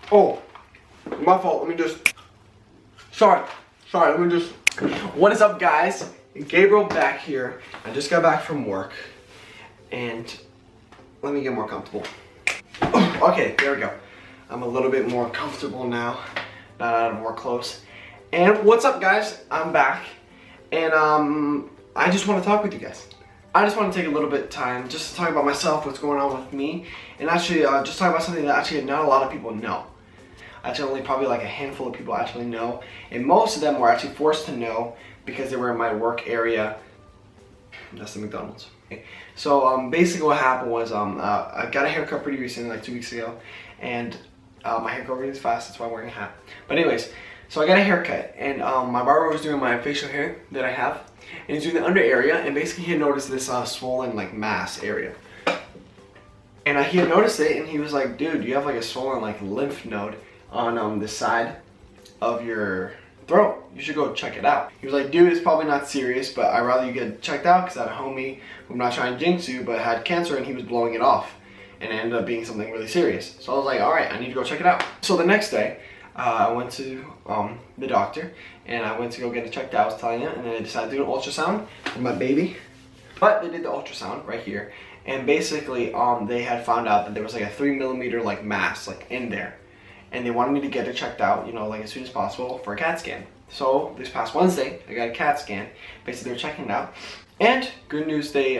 Oh, my fault. Let me just. Sorry. Let me just. What is up, guys? Gabriel back here. I just got back from work, and let me get more comfortable. Okay, there we go. I'm a little bit more comfortable now. Not out of work clothes. And what's up, guys? I'm back, and I just want to talk with you guys. I just want to take a little bit of time just to talk about myself, what's going on with me, and actually just talk about something that actually not a lot of people know. Actually, only probably like a handful of people actually know, and most of them were actually forced to know because they were in my work area. That's the McDonald's. Okay. So basically what happened was I got a haircut pretty recently, like 2 weeks ago, and my hair grows really fast, that's why I'm wearing a hat. But anyways, so I got a haircut, and my barber was doing my facial hair that I have, and he's doing the under area, and basically he had noticed this swollen like mass area. And he had noticed it, and he was like, dude, you have like a swollen like lymph node on the side of your throat. You should go check it out. He was like, dude, it's probably not serious, but I'd rather you get checked out because I had a homie who, I'm not trying to jinx you, but had cancer, and he was blowing it off, and it ended up being something really serious. So I was like, all right, I need to go check it out. So the next day, I went to the doctor, and I went to go get it checked out, I was telling you, and then I decided to do an ultrasound for my baby. But they did the ultrasound right here, and basically they had found out that there was like a 3 millimeter like mass like in there, and they wanted me to get it checked out, you know, like as soon as possible for a CAT scan. So this past Wednesday, I got a CAT scan. Basically, they were checking it out, and good news, they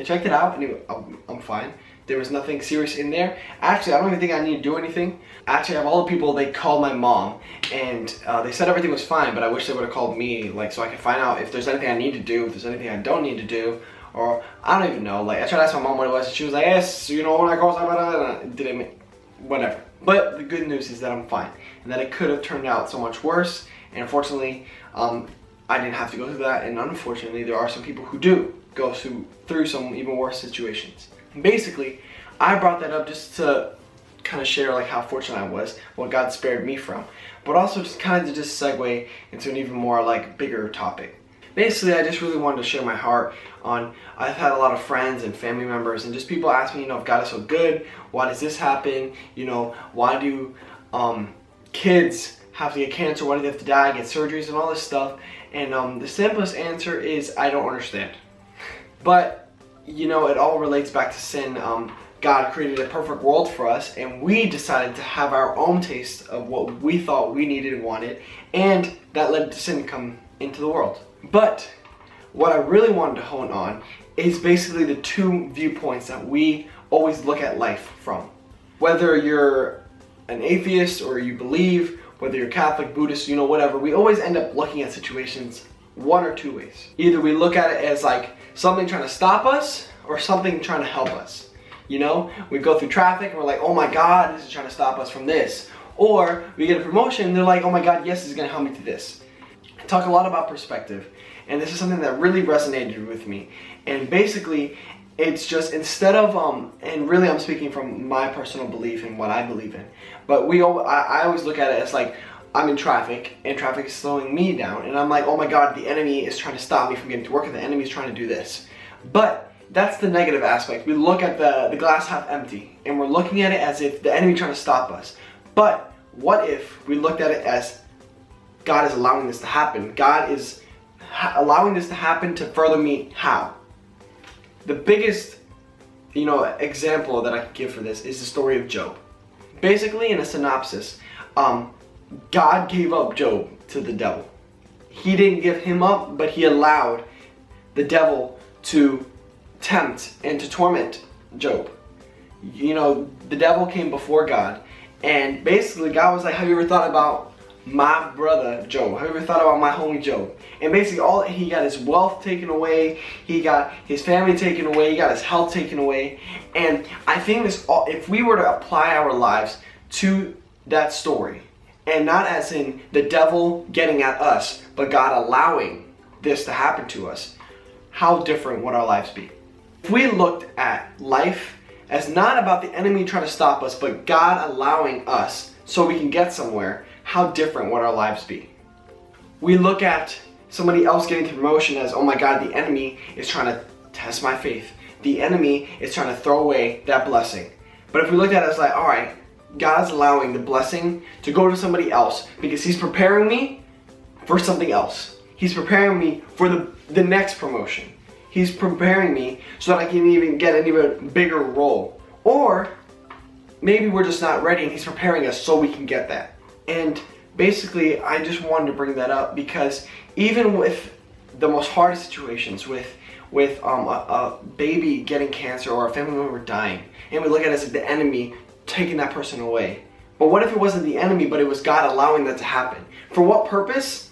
checked it out, and I'm fine. There was nothing serious in there. Actually, I don't even think I need to do anything. Actually, of all the people, they called my mom, and they said everything was fine, but I wish they would have called me, like, so I could find out if there's anything I need to do, if there's anything I don't need to do, or I don't even know. Like, I tried to ask my mom what it was, and she was like, yes, you know, when I go somewhere, didn't, whatever. But the good news is that I'm fine, and that it could have turned out so much worse, and unfortunately, I didn't have to go through that, and unfortunately, there are some people who do go through some even worse situations. Basically, I brought that up just to kind of share like how fortunate I was, what God spared me from, but also just kind of to just segue into an even more like bigger topic. Basically, I just really wanted to share my heart on, I've had a lot of friends and family members and just people ask me, you know, if God is so good, why does this happen? You know, why do kids have to get cancer? Why do they have to die, get surgeries and all this stuff? And the simplest answer is I don't understand. But you know, it all relates back to sin. God created a perfect world for us, and we decided to have our own taste of what we thought we needed and wanted, and that led to sin come into the world. But what I really wanted to hone on is basically the two viewpoints that we always look at life from. Whether you're an atheist or you believe, whether you're Catholic, Buddhist, you know, whatever, we always end up looking at situations one or two ways. Either we look at it as like something trying to stop us or something trying to help us. You know, we go through traffic and we're like, oh my God, this is trying to stop us from this. Or we get a promotion and they're like, oh my God, yes, this is going to help me to this. I talk a lot about perspective, and this is something that really resonated with me. And basically, it's just instead of, and really I'm speaking from my personal belief and what I believe in, but I always look at it as like, I'm in traffic, and traffic is slowing me down, and I'm like, oh my God, the enemy is trying to stop me from getting to work, and the enemy is trying to do this. But that's the negative aspect. We look at the glass half empty, and we're looking at it as if the enemy is trying to stop us. But what if we looked at it as God is allowing this to happen? God is allowing this to happen to further me. How? The biggest, you know, example that I can give for this is the story of Job. Basically, in a synopsis, God gave up Job to the devil. He didn't give him up, but he allowed the devil to tempt and to torment Job. You know, the devil came before God, and basically God was like, have you ever thought about my brother Job? Have you ever thought about my homie Job? And basically he got his wealth taken away, he got his family taken away, he got his health taken away. And I think if we were to apply our lives to that story, and not as in the devil getting at us, but God allowing this to happen to us, how different would our lives be? If we looked at life as not about the enemy trying to stop us, but God allowing us so we can get somewhere, how different would our lives be? We look at somebody else getting the promotion as, oh my God, the enemy is trying to test my faith. The enemy is trying to throw away that blessing. But if we look at it as like, all right, God's allowing the blessing to go to somebody else because He's preparing me for something else. He's preparing me for the next promotion. He's preparing me so that I can even get an even bigger role. Or maybe we're just not ready and He's preparing us so we can get that. And basically, I just wanted to bring that up because even with the most hardest situations, with a baby getting cancer or a family member dying, and we look at it as the enemy taking that person away. But what if it wasn't the enemy, but it was God allowing that to happen? For what purpose?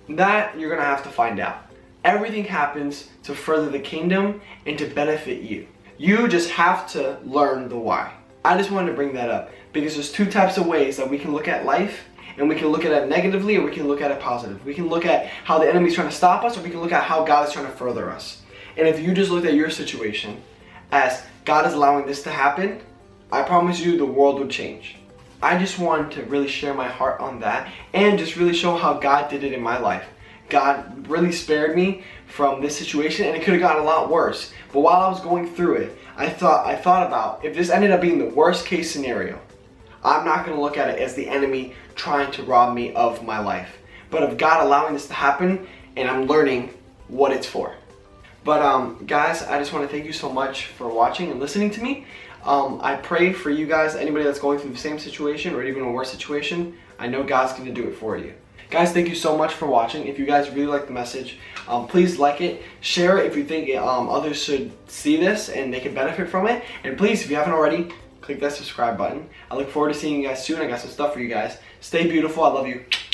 That you're gonna have to find out. Everything happens to further the kingdom and to benefit you. You just have to learn the why. I just wanted to bring that up because there's two types of ways that we can look at life, and we can look at it negatively or we can look at it positive. We can look at how the enemy's trying to stop us, or we can look at how God is trying to further us. And if you just looked at your situation as God is allowing this to happen, I promise you the world would change. I just wanted to really share my heart on that and just really show how God did it in my life. God really spared me from this situation, and it could have gotten a lot worse. But while I was going through it, I thought about if this ended up being the worst case scenario, I'm not going to look at it as the enemy trying to rob me of my life, but of God allowing this to happen, and I'm learning what it's for. But guys, I just want to thank you so much for watching and listening to me. I pray for you guys, anybody that's going through the same situation or even a worse situation. I know God's going to do it for you. Guys, thank you so much for watching. If you guys really like the message, please like it, share it if you think others should see this and they can benefit from it. And please, if you haven't already, click that subscribe button. I look forward to seeing you guys soon. I got some stuff for you guys. Stay beautiful. I love you.